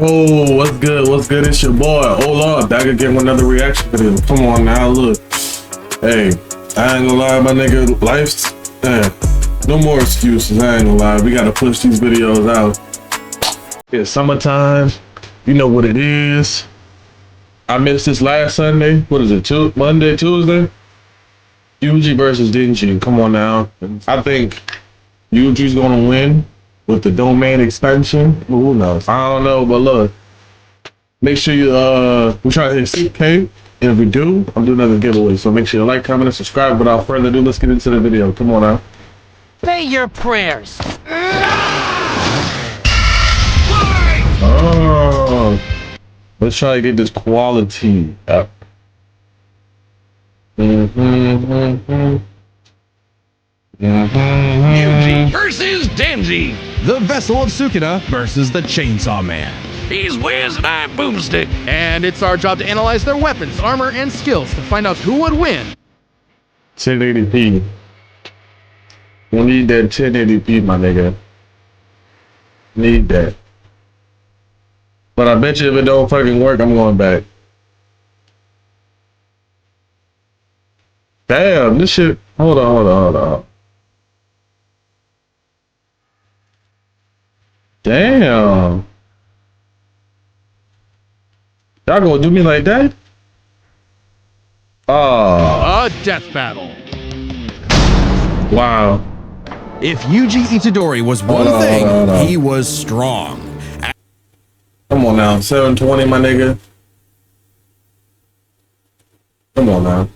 Oh, what's good? What's good? It's your boy. Oh Lord, back again with another reaction video. Come on now, look. Hey, I ain't gonna lie, my nigga. Life's no more excuses. I ain't gonna lie. We gotta push these videos out. It's summertime. You know what it is. I missed this last Sunday. What is it? Monday, Tuesday? Yuji versus Denji. Come on now. I think Yuji's gonna win with the domain expansion. Who knows? I don't know, but look. Make sure you we try to hit 6K. And if we do, I'm doing another giveaway. So make sure you like, comment, and subscribe. Without further ado, let's get into the video. Come on now. Say your prayers. Oh, let's try to get this quality up. Yuji versus Denji. The Vessel of Sukuna versus the Chainsaw Man. He's Wiz and I'm Boomstick. And it's our job to analyze their weapons, armor, and skills to find out who would win. 1080p. We need that 1080p, my nigga. Need that. But I bet you if it don't fucking work, I'm going back. Damn, this shit. Hold on. Damn. Y'all gonna do me like that? Oh. A death battle. Wow. If Yuji Itadori was one thing, he was strong. Come on now, 720, my nigga. Come on now.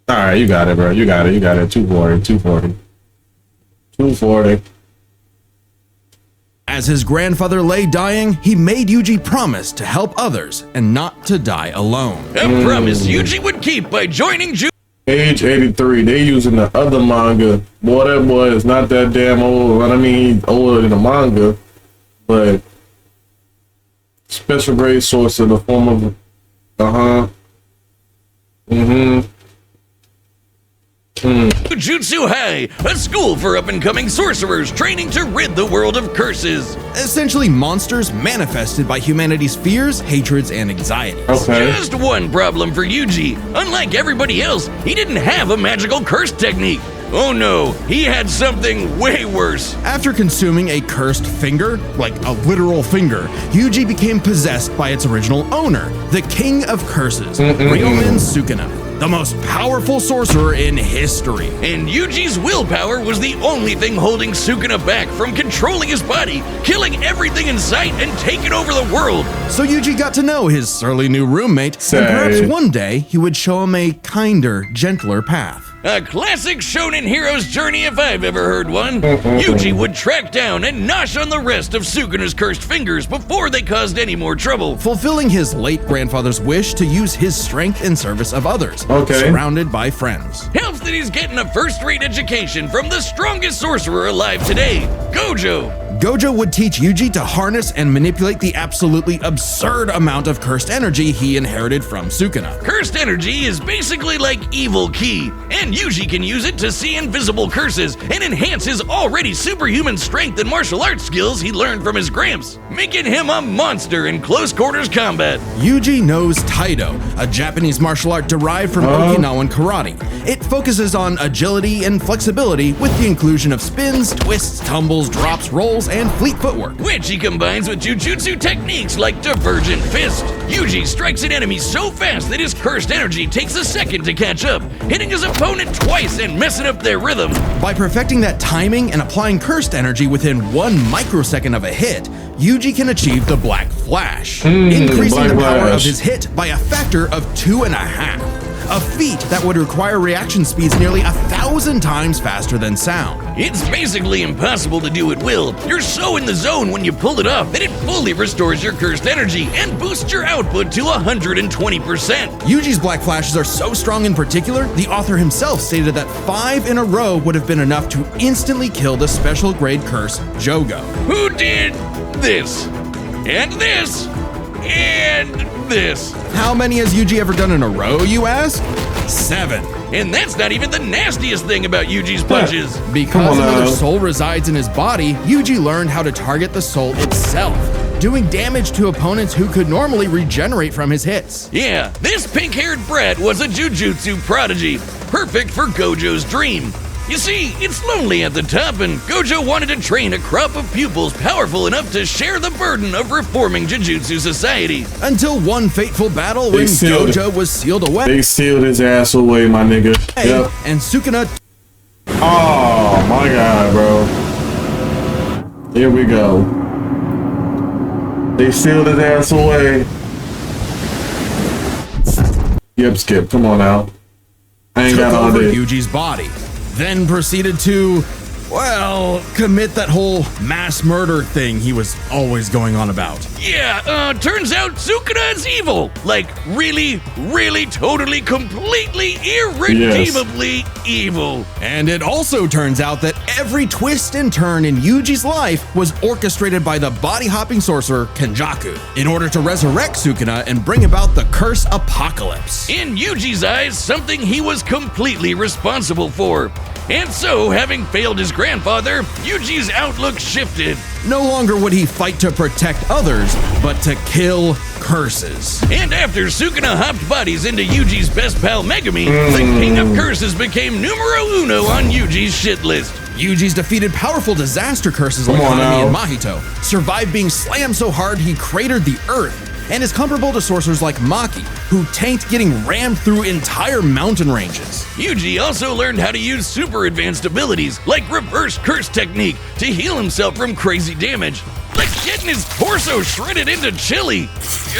Alright, you got it, bro. You got it. 240. As his grandfather lay dying, he made Yuji promise to help others and not to die alone. A promise Yuji would keep by joining Age 83. They using the other manga. Boy, that boy is not that damn old. I mean, he's older than the manga. But special grade source in the form of Jutsu High, a school for up-and-coming sorcerers training to rid the world of curses. Essentially monsters manifested by humanity's fears, hatreds, and anxieties. Okay. Just one problem for Yuji. Unlike everybody else, he didn't have a magical curse technique. Oh no, he had something way worse. After consuming a cursed finger, like a literal finger, Yuji became possessed by its original owner, the King of Curses, Ryomen Sukuna, the most powerful sorcerer in history. And Yuji's willpower was the only thing holding Sukuna back from controlling his body, killing everything in sight, and taking over the world. So Yuji got to know his surly new roommate, and perhaps one day he would show him a kinder, gentler path. A classic shonen hero's journey if I've ever heard one. Yuji would track down and nosh on the rest of Sukuna's cursed fingers before they caused any more trouble. Fulfilling his late grandfather's wish to use his strength in service of others, surrounded by friends. Helps that he's getting a first-rate education from the strongest sorcerer alive today, Gojo. Gojo would teach Yuji to harness and manipulate the absolutely absurd amount of cursed energy he inherited from Sukuna. Cursed energy is basically like evil ki, and Yuji can use it to see invisible curses and enhance his already superhuman strength and martial arts skills he learned from his gramps, making him a monster in close quarters combat. Yuji knows Taido, a Japanese martial art derived from Okinawan karate. It focuses on agility and flexibility with the inclusion of spins, twists, tumbles, drops, rolls, and fleet footwork, which he combines with jujutsu techniques like Divergent Fist. Yuji strikes an enemy so fast that his cursed energy takes a second to catch up, hitting his opponent twice and messing up their rhythm. By perfecting that timing and applying cursed energy within 1 microsecond of a hit, Yuji can achieve the Black Flash, increasing the power of his hit by a factor of 2.5. A feat that would require reaction speeds nearly 1,000 times faster than sound. It's basically impossible to do at will. You're so in the zone when you pull it off that it fully restores your cursed energy and boosts your output to 120%. Yuji's Black Flashes are so strong in particular, the author himself stated that 5 in a row would have been enough to instantly kill the special grade curse, Jogo. Who did this, and this, and this? How many has Yuji ever done in a row, you ask? 7. And that's not even the nastiest thing about Yuji's punches. Because Come on another now. soul resides in his body, Yuji learned how to target the soul itself, doing damage to opponents who could normally regenerate from his hits. Yeah, this pink-haired brat was a jujutsu prodigy, perfect for Gojo's dream. You see, it's lonely at the top, and Gojo wanted to train a crop of pupils powerful enough to share the burden of reforming Jujutsu society. Until one fateful battle They when sealed it. Gojo was sealed away, They sealed his ass away, my nigga. Yep. and Sukuna Oh my god, bro. Here we go. They sealed his ass away. Yep, Skip. Come on now. I ain't took got all over day. Yuji's body, then proceeded to, well, commit that whole mass murder thing he was always going on about. Yeah, turns out Sukuna is evil. Like, really, really, totally, completely, irredeemably evil. And it also turns out that every twist and turn in Yuji's life was orchestrated by the body-hopping sorcerer Kenjaku in order to resurrect Sukuna and bring about the curse apocalypse. In Yuji's eyes, something he was completely responsible for. And so, having failed his grandfather, Yuji's outlook shifted. No longer would he fight to protect others, but to kill curses. And after Sukuna hopped bodies into Yuji's best pal Megumi, the King of Curses became numero uno on Yuji's shit list. Yuji's defeated powerful disaster curses like Come on Hanami and now. Mahito, survived being slammed so hard he cratered the earth, and is comparable to sorcerers like Maki, who tanked getting rammed through entire mountain ranges. Yuji also learned how to use super advanced abilities like reverse curse technique to heal himself from crazy damage. Like getting his torso shredded into chili.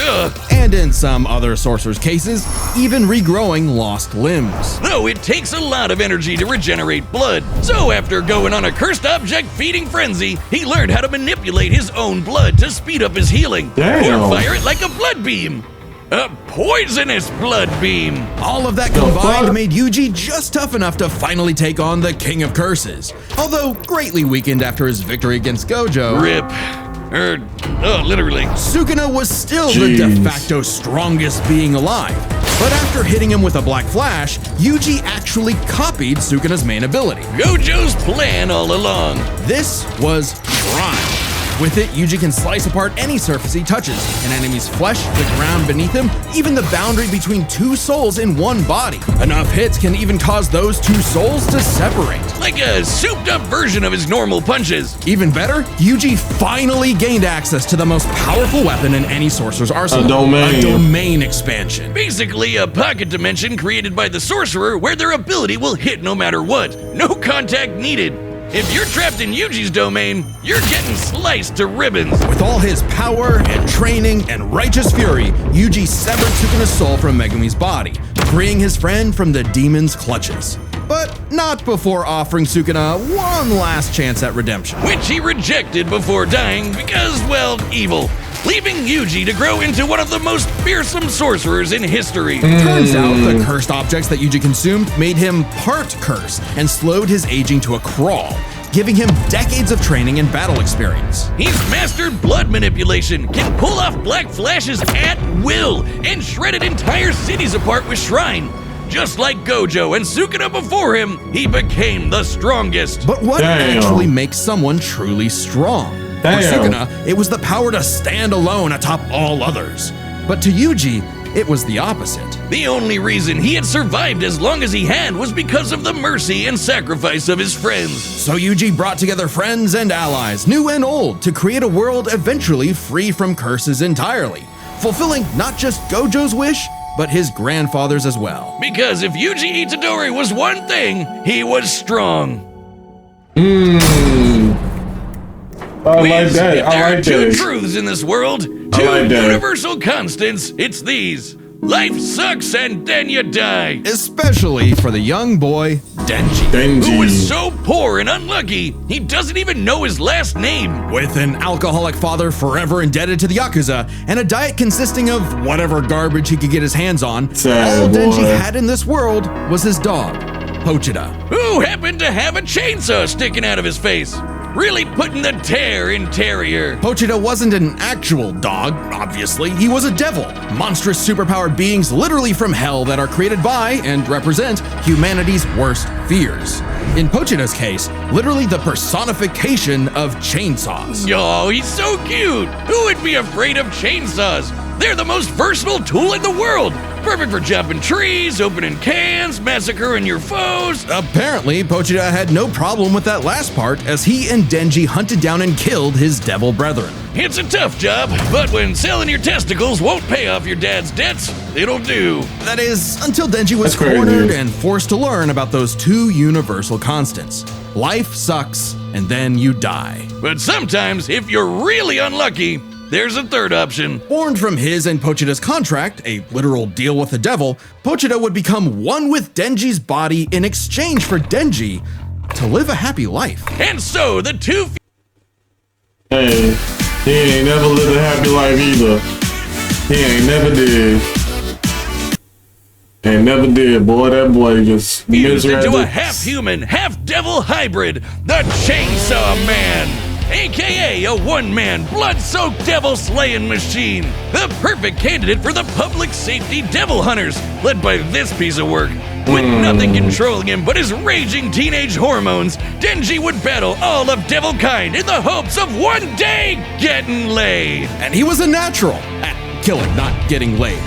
Ugh. And in some other sorcerers' cases, even regrowing lost limbs. Though it takes a lot of energy to regenerate blood. So after going on a cursed object feeding frenzy, he learned how to manipulate his own blood to speed up his healing. Damn. Or fire it like a blood beam. A poisonous blood beam. All of that fuck? combined made Yuji just tough enough to finally take on the King of Curses, although greatly weakened after his victory against Gojo. Rip. Literally. Sukuna was still Jeez. the de facto strongest being alive, but after hitting him with a Black Flash, Yuji actually copied Sukuna's main ability. Gojo's plan all along. This was Shrine. With it, Yuji can slice apart any surface he touches, an enemy's flesh, the ground beneath him, even the boundary between two souls in one body. Enough hits can even cause those two souls to separate. Like a souped up version of his normal punches. Even better, Yuji finally gained access to the most powerful weapon in any sorcerer's arsenal. A domain. A domain expansion. Basically, a pocket dimension created by the sorcerer where their ability will hit no matter what. No contact needed. If you're trapped in Yuji's domain, you're getting sliced to ribbons. With all his power and training and righteous fury, Yuji severed Sukuna's soul from Megumi's body, freeing his friend from the demon's clutches. But not before offering Sukuna one last chance at redemption. Which he rejected before dying because, well, evil. Leaving Yuji to grow into one of the most fearsome sorcerers in history. Turns out the cursed objects that Yuji consumed made him part curse and slowed his aging to a crawl, giving him decades of training and battle experience. He's mastered blood manipulation, can pull off black flashes at will, and shredded entire cities apart with Shrine. Just like Gojo and Sukuna before him, he became the strongest. But what Damn. actually makes someone truly strong? Damn. For Sukuna, it was the power to stand alone atop all others. But to Yuji, it was the opposite. The only reason he had survived as long as he had was because of the mercy and sacrifice of his friends. So Yuji brought together friends and allies, new and old, to create a world eventually free from curses entirely, fulfilling not just Gojo's wish, but his grandfather's as well. Because if Yuji Itadori was one thing, he was strong. I like If that. there I are like two that. truths in this world, two like that. universal constants, it's these. Life sucks and then you die. Especially for the young boy, Denji. Who was Denji. so poor and unlucky, he doesn't even know his last name. With an alcoholic father forever indebted to the Yakuza, and a diet consisting of whatever garbage he could get his hands on, Sad all Denji boy. had in this world was his dog, Pochita. Who happened to have a chainsaw sticking out of his face. really putting the tear in Terrier. Pochita wasn't an actual dog, obviously. He was a devil. Monstrous superpowered beings literally from hell that are created by and represent humanity's worst fears. In Pochita's case, literally the personification of chainsaws. Oh, he's so cute. Who would be afraid of chainsaws? They're the most versatile tool in the world. Perfect for chopping trees, opening cans, massacring your foes. Apparently, Pochita had no problem with that last part as he and Denji hunted down and killed his devil brethren. It's a tough job, but when selling your testicles won't pay off your dad's debts, it'll do. That is, until Denji was That's crazy. cornered and forced to learn about those two universal constants. Life sucks, and then you die. But sometimes, if you're really unlucky, there's a third option. Born from his and Pochita's contract, a literal deal with the devil, Pochita would become one with Denji's body in exchange for Denji to live a happy life. And so, the two Hey, he ain't never lived a happy life either. He ain't never did. Ain't never did, boy. That boy just fused into a miserable. half-human, half-devil hybrid, the Chainsaw Man, aka a one-man, blood-soaked devil-slaying machine, the perfect candidate for the public safety devil hunters, led by this piece of work. With nothing controlling him but his raging teenage hormones, Denji would battle all of devil kind in the hopes of one day getting laid. And he was a natural at killing, not getting laid.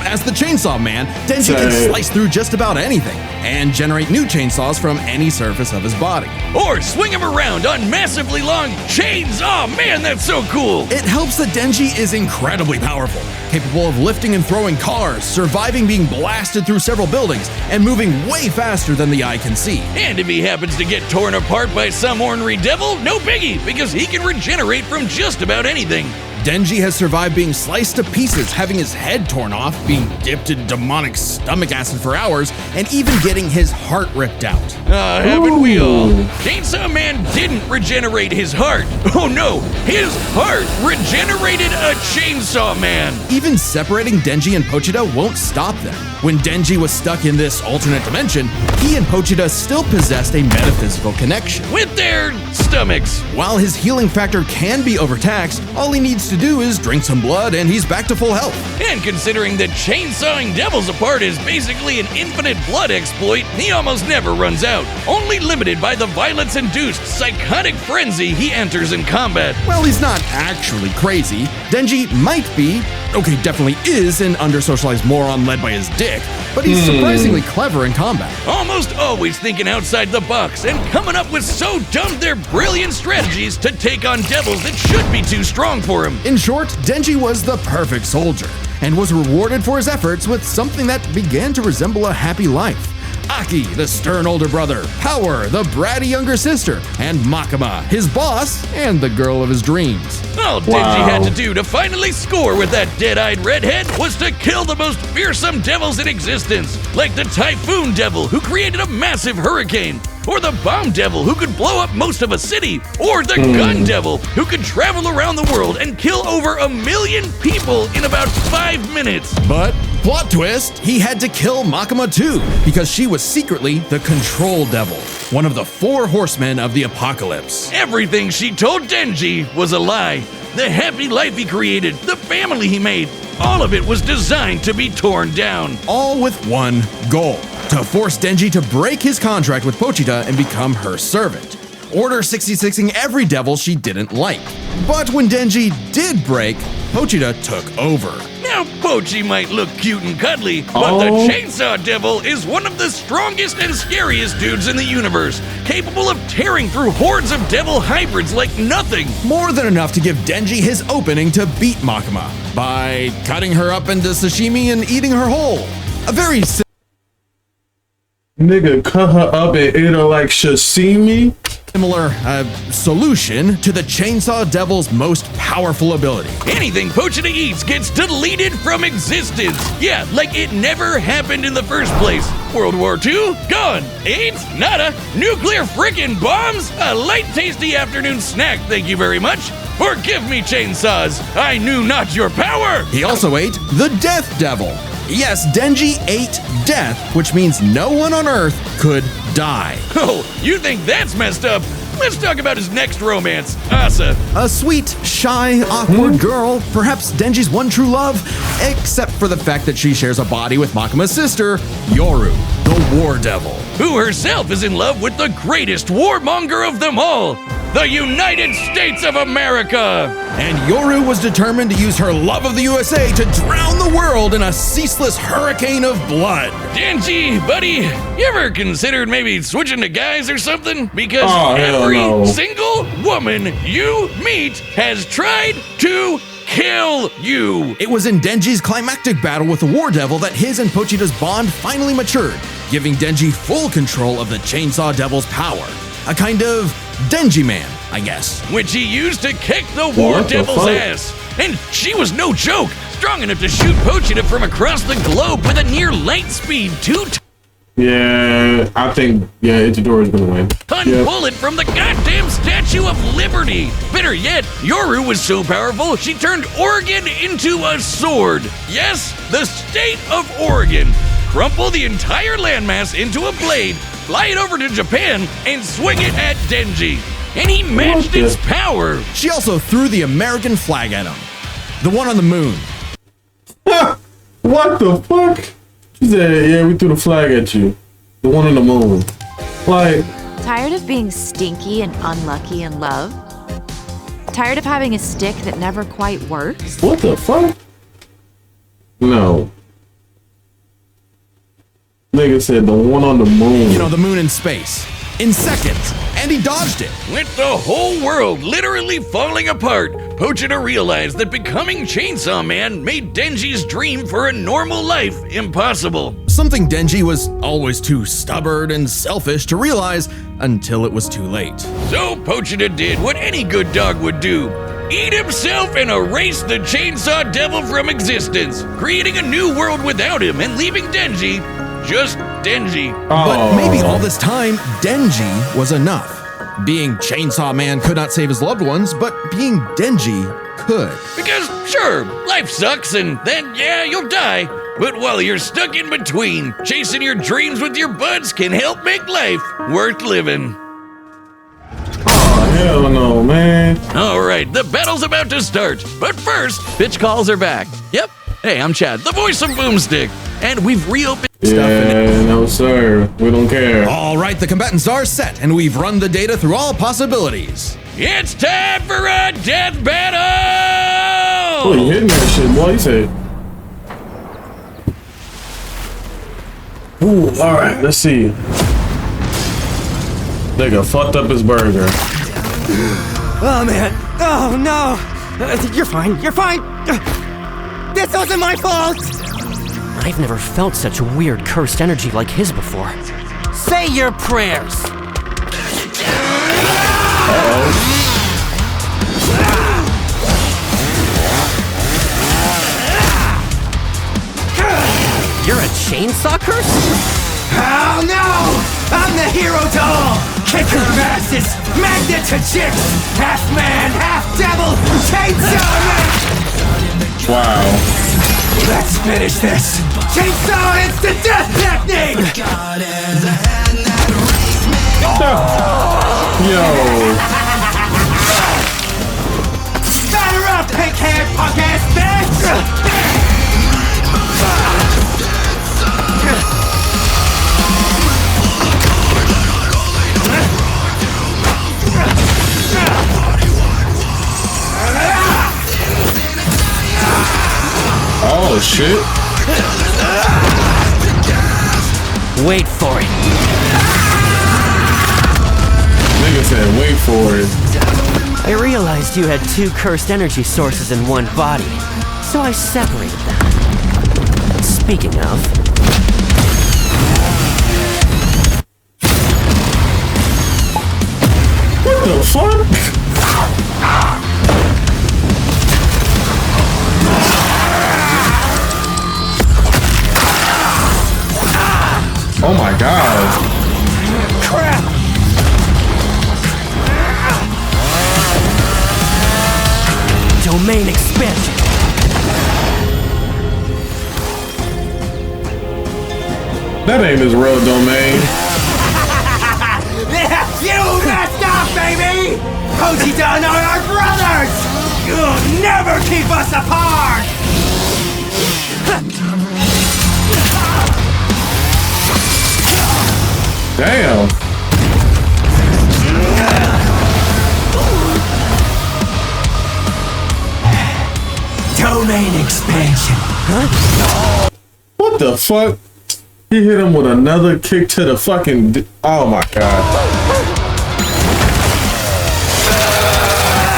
As the Chainsaw Man, Denji can slice through just about anything and generate new chainsaws from any surface of his body. Or swing him around on massively long chains. Oh man, that's so cool. It helps that Denji is incredibly powerful, capable of lifting and throwing cars, surviving being blasted through several buildings, and moving way faster than the eye can see. And if he happens to get torn apart by some ornery devil, no biggie, because he can regenerate from just about anything. Denji has survived being sliced to pieces, having his head torn off, being dipped in demonic stomach acid for hours, and even getting his heart ripped out. Haven't we all? Chainsaw Man didn't regenerate his heart. Oh no, his heart regenerated a Chainsaw Man. Even separating Denji and Pochita won't stop them. When Denji was stuck in this alternate dimension, he and Pochita still possessed a metaphysical connection. With their stomachs. While his healing factor can be overtaxed, all he needs to do is drink some blood and he's back to full health. And considering that chainsawing devils apart is basically an infinite blood exploit, he almost never runs out, only limited by the violence-induced psychotic frenzy he enters in combat. Well, he's not actually crazy. Denji might be, okay, definitely is an under-socialized moron led by his dick, but he's surprisingly clever in combat. Almost always thinking outside the box and coming up with so dumb they're brilliant strategies to take on devils that should be too strong for him. In short, Denji was the perfect soldier and was rewarded for his efforts with something that began to resemble a happy life. Aki, the stern older brother, Power, the bratty younger sister, and Makima, his boss and the girl of his dreams. All Denji had to do to finally score with that dead-eyed redhead was to kill the most fearsome devils in existence, like the Typhoon Devil who created a massive hurricane, or the Bomb Devil who could blow up most of a city, or the Gun Devil who could travel around the world and kill over 1 million people in about 5 minutes. But, plot twist, he had to kill Makima too, because she was secretly the Control Devil, one of the 4 horsemen of the apocalypse. Everything she told Denji was a lie. The happy life he created, the family he made, all of it was designed to be torn down. All with one goal: to force Denji to break his contract with Pochita and become her servant. Order 66ing every devil she didn't like. But when Denji did break, Pochita took over. Now, Pochi might look cute and cuddly, but the Chainsaw Devil is one of the strongest and scariest dudes in the universe, capable of tearing through hordes of devil hybrids like nothing. More than enough to give Denji his opening to beat Makima by cutting her up into sashimi and eating her whole. A very Nigga cut her up and ate her like sashimi. similar solution to the Chainsaw Devil's most powerful ability. Anything Pochita eats gets deleted from existence. Yeah, like it never happened in the first place. World War II? Gone. AIDS? Nada. Nuclear frickin' bombs? A light tasty afternoon snack, thank you very much. Forgive me, chainsaws. I knew not your power. He also ate the Death Devil. Yes, Denji ate death, which means no one on Earth could die. Oh, you think that's messed up? let's talk about his next romance, Asa. A sweet, shy, awkward girl, perhaps Denji's one true love, except for the fact that she shares a body with Makima's sister, Yoru, the War Devil. Who herself is in love with the greatest warmonger of them all, the United States of America. And Yoru was determined to use her love of the USA to drown the world in a ceaseless hurricane of blood. Denji, buddy, you ever considered maybe switching to guys or something? Because hell every no. single woman you meet has tried to kill you. It was in Denji's climactic battle with the War Devil that his and Pochita's bond finally matured, giving Denji full control of the Chainsaw Devil's power. A kind of Denji man, I guess. Which he used to kick the War What the Devil's fuck? ass. And she was no joke, strong enough to shoot Pochita from across the globe with a near light speed 2-ton Yeah, I think Itadori's gonna win. Yep. bullet from the goddamn Statue of Liberty. Better yet, Yoru was so powerful she turned Oregon into a sword. Yes, the state of Oregon. Crumple the entire landmass into a blade, fly it over to Japan, and swing it at Denji. And he matched the- its power. She also threw the American flag at him. The one on the moon. What the fuck? She said, yeah, we threw the flag at you. The one on the moon. Like, Tired of being stinky and unlucky in love? Tired of having a stick that never quite works? what the fuck? No. Nigga said the one on the moon. You know, the moon in space. In seconds. And he dodged it. With the whole world literally falling apart, Pochita realized that becoming Chainsaw Man made Denji's dream for a normal life impossible. Something Denji was always too stubborn and selfish to realize until it was too late. So Pochita did what any good dog would do. Eat himself and erase the Chainsaw Devil from existence, creating a new world without him and leaving Denji just Denji. But maybe all this time, Denji was enough. Being Chainsaw Man could not save his loved ones, but being Denji could. Because sure, life sucks and then yeah, you'll die. But while you're stuck in between, chasing your dreams with your buds can help make life worth living. Hell no, man. All right, the battle's about to start. But first, pitch calls are back. Yep. Hey, I'm Chad, the voice of Boomstick. And we've reopened stuff. Yeah, no sir. We don't care. All right, the combatants are set, and we've run the data through all possibilities. It's time for a death battle! Oh, you hitting that shit, boy. You said. Ooh, alright, let's see. Nigga fucked up his burger. Oh man. Oh no. You're fine. You're fine. This wasn't my fault. I've never felt such weird cursed energy like his before. Say your prayers. You're a chainsaw curse? Oh no! I'm the hero doll! Kicker of asses! Magnet to chicks! Half man, half devil! Chainsaw man! Wow. Let's finish this! Chainsaw instant death technique! Yo. Batter up, pink-haired punk-ass bitch! Oh shit. Wait for it. Nigga said wait for it. I realized you had two cursed energy sources in one body, so I separated them. Speaking of, What the fuck? Oh my god. Crap! domain expansion. That ain't his real domain. You messed up, baby! Pochita and I are brothers! You'll never keep us apart! Damn. Domain expansion. What the fuck? He hit him with another kick to the fucking. Oh my god.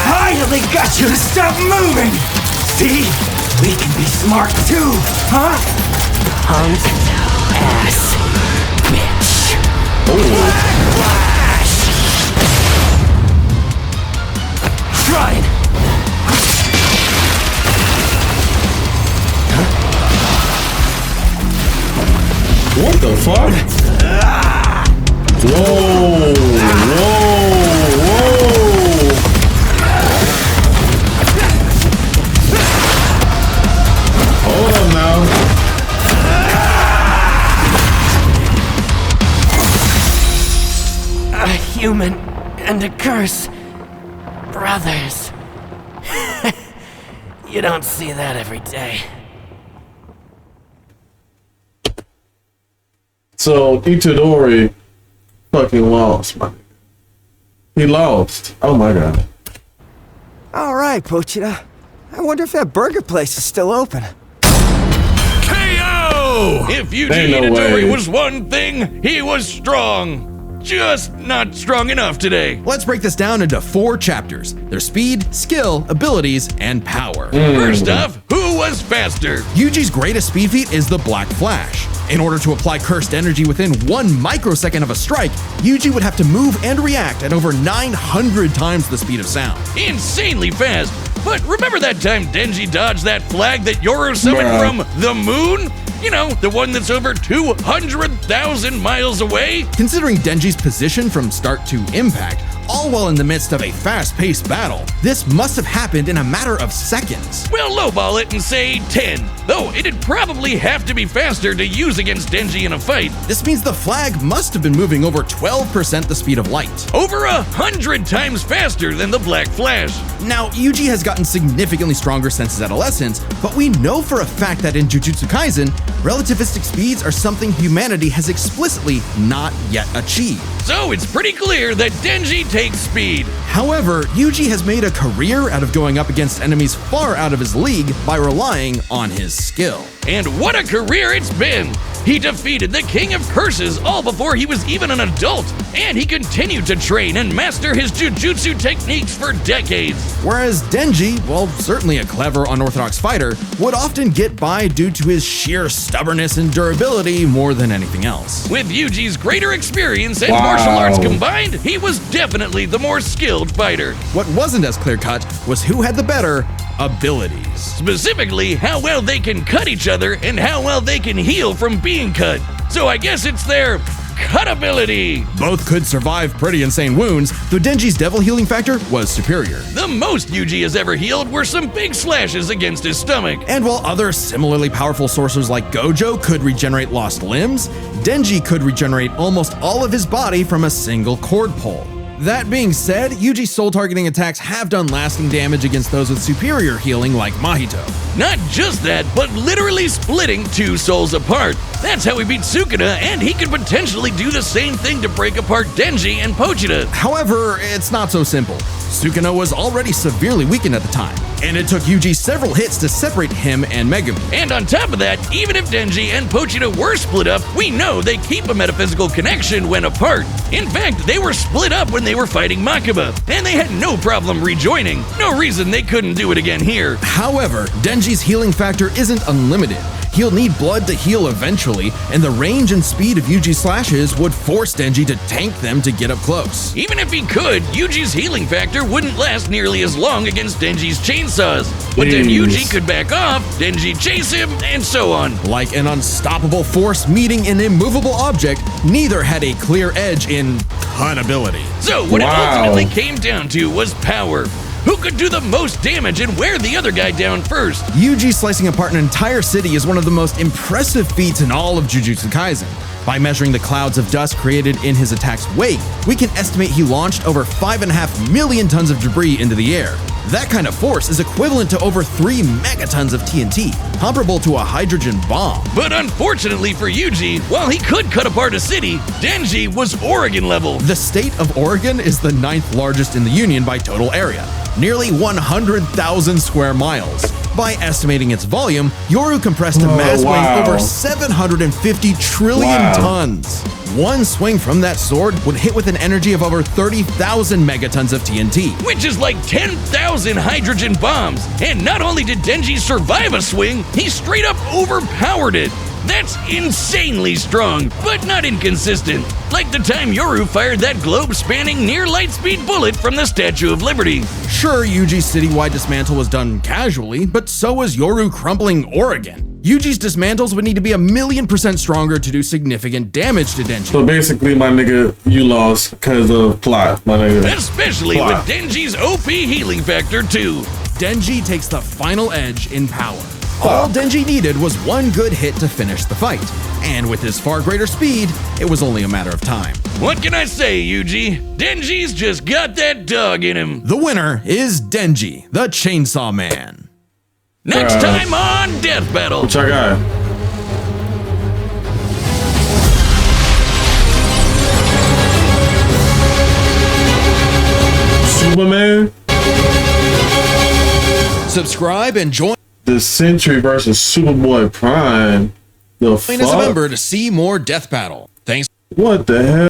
Finally got you to stop moving! See? We can be smart too, huh? Punk ass bitch. Flash! Shrine! What the fuck? Whoa! Whoa! Hold up now. A human and a curse. Brothers. You don't see that every day. So Itadori fucking lost, man. He lost. Oh my god. All right, Pochita. I wonder if that burger place is still open. KO! If Yuji Ain't no Itadori way. was one thing, he was strong. Just not strong enough today. Let's break this down into 4 chapters: their speed, skill, abilities, and power. First off, who was faster? Yuji's greatest speed feat is the Black Flash. In order to apply cursed energy within 1 microsecond of a strike, Yuji would have to move and react at over 900 times the speed of sound. Insanely fast. But remember that time Denji dodged that flag that Yoro summoned Bruh. from the moon? You know, the one that's over 200,000 miles away? Considering Denji's position from start to impact, all while in the midst of a fast-paced battle, this must have happened in a matter of seconds. We'll lowball it and say 10, though it'd probably have to be faster to use against Denji in a fight. This means the flag must have been moving over 12% the speed of light. Over 100 times faster than the Black Flash. Now, Yuji has gotten significantly stronger since his adolescence, but we know for a fact that in Jujutsu Kaisen, relativistic speeds are something humanity has explicitly not yet achieved. So it's pretty clear that Denji takes speed. However, Yuji has made a career out of going up against enemies far out of his league by relying on his skill. And what a career it's been! He defeated the King of Curses all before he was even an adult, and he continued to train and master his jujutsu techniques for decades. Whereas Denji, while certainly a clever, unorthodox fighter, would often get by due to his sheer stubbornness and durability more than anything else. With Yuji's greater experience and Wow. martial arts combined, he was definitely the more skilled fighter. What wasn't as clear-cut was who had the better abilities. Specifically, how well they can cut each other and how well they can heal from being cut. So I guess it's their cut ability. Both could survive pretty insane wounds, though Denji's devil healing factor was superior. The most Yuji has ever healed were some big slashes against his stomach. And while other similarly powerful sorcerers like Gojo could regenerate lost limbs, Denji could regenerate almost all of his body from a single cord pull. That being said, Yuji's soul targeting attacks have done lasting damage against those with superior healing like Mahito. Not just that, but literally splitting 2 souls apart. That's how he beat Sukuna, and he could potentially do the same thing to break apart Denji and Pochita. However, it's not so simple. Sukuna was already severely weakened at the time, and it took Yuji several hits to separate him and Megumi. And on top of that, even if Denji and Pochita were split up, we know they keep a metaphysical connection when apart. In fact, they were split up when they were fighting Makaba, and they had no problem rejoining. No reason they couldn't do it again here. However, Denji's healing factor isn't unlimited. He'll need blood to heal eventually, and the range and speed of Yuji's slashes would force Denji to tank them to get up close. Even if he could, Yuji's healing factor wouldn't last nearly as long against Denji's chainsaws. But then Jeez. Yuji could back off, Denji chase him, and so on. Like an unstoppable force meeting an immovable object, neither had a clear edge in cut ability. So what Wow. it ultimately came down to was power. who could do the most damage and wear the other guy down first. Yuji slicing apart an entire city is one of the most impressive feats in all of Jujutsu Kaisen. By measuring the clouds of dust created in his attack's wake, we can estimate he launched over 5.5 million tons of debris into the air. That kind of force is equivalent to over 3 megatons of TNT, comparable to a hydrogen bomb. But unfortunately for Yuji, while he could cut apart a city, Denji was Oregon level. The state of Oregon is the 9th largest in the Union by total area, nearly 100,000 square miles. By estimating its volume, Yoru compressed a mass weighing over 750 trillion tons. One swing from that sword would hit with an energy of over 30,000 megatons of TNT. Which is like 10,000 hydrogen bombs. And not only did Denji survive a swing, he straight up overpowered it. That's insanely strong, but not inconsistent. Like the time Yoru fired that globe-spanning near-light-speed bullet from the Statue of Liberty. Sure, Yuji's citywide dismantle was done casually, but so was Yoru crumpling Oregon. Yuji's dismantles would need to be 1,000,000% stronger to do significant damage to Denji. So basically, my nigga, you lost because of plot, my nigga. Especially Plot. with Denji's OP healing factor too. Denji takes the final edge in power. All Denji needed was one good hit to finish the fight, and with his far greater speed, it was only a matter of time. What can I say, Yuji? Denji's just got that dog in him. The winner is Denji, the Chainsaw Man. Next Bruh. time on Death Battle. What y'all got? Superman? Subscribe and join The Sentry versus Superboy Prime. The as a fuck? member to see more Death Battle. Thanks. What the hell?